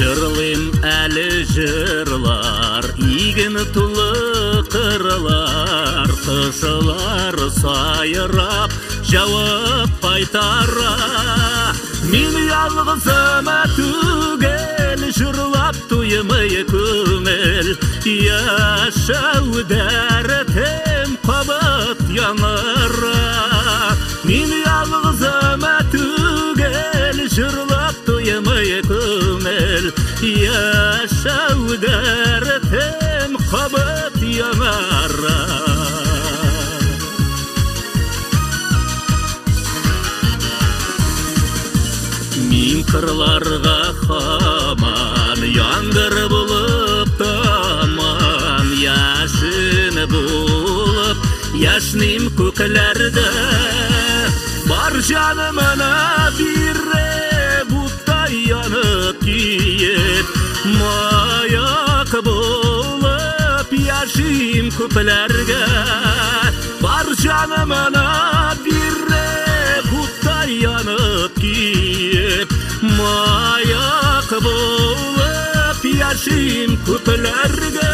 Жырлым әлі жырлар, иген тұлы қырлар, қышылар сайрап, жауап айтара. Мен ялғызыма түгел, жырлап туймай көңіл, яшау дәртім қабат яңыра. Мен ялғызыма түгел, жырлап туймай көңіл, яшау дәртім қабат яңыра. Мен қырларға хаман, яңғыр болып таман, яшын болып, яшним көкілерді. Бар жанымына бире бұттай янып киет, маяк болып, яшим көпілерге. Бар жанымына бире бұттай янып киет, маяк болып, яшим көпілерге.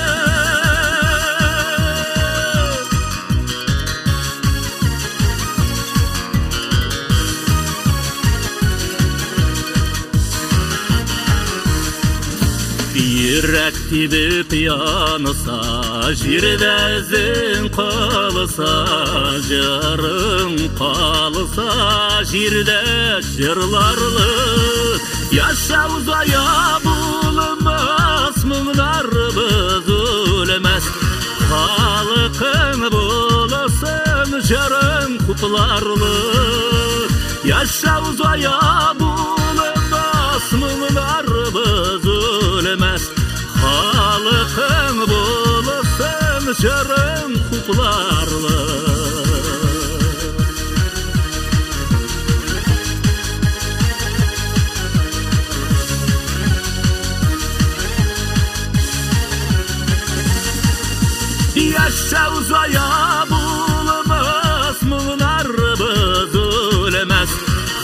Yürek tibip yanısa, jirde izin kalsa, jarım kalsa, jirde jırlarlı. Yaşa uzaya bulunmaz, mınlarımız ölmez. Halkın bulasın, jarım kutlarlı. Yaşa uzaya bulunmaz, mınlarımız ölmez. Halkın bulasın, jarım kutlarlı. Yaşa uzaya bulunmaz, mınlarımız ölmez.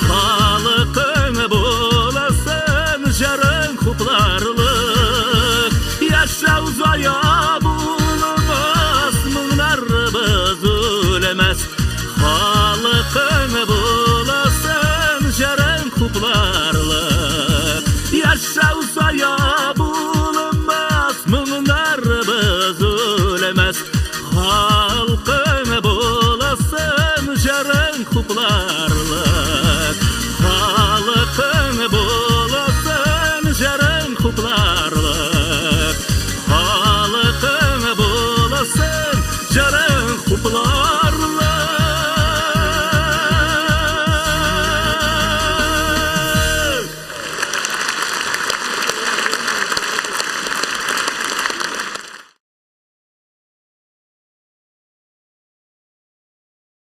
Halkın bulasın, jarım kutlarlı. Yaşa uzaya bulunmaz, mınlarımız ölmez. Halkın bulasın, jarım kutlarlı. Yaşa